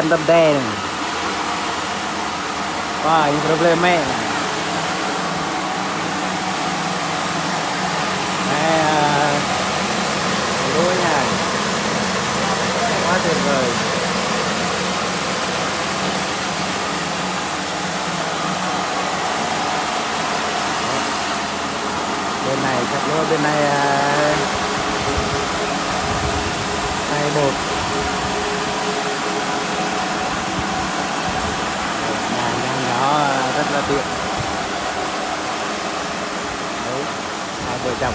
viên đâm đe này. Wow, những problem mẹ này. Thủ đô nhà quá tuyệt vời. Bên này chặt lúa, bên này này bột. Nhà nhỏ rất là tiện. Đấy, hai vợ chồng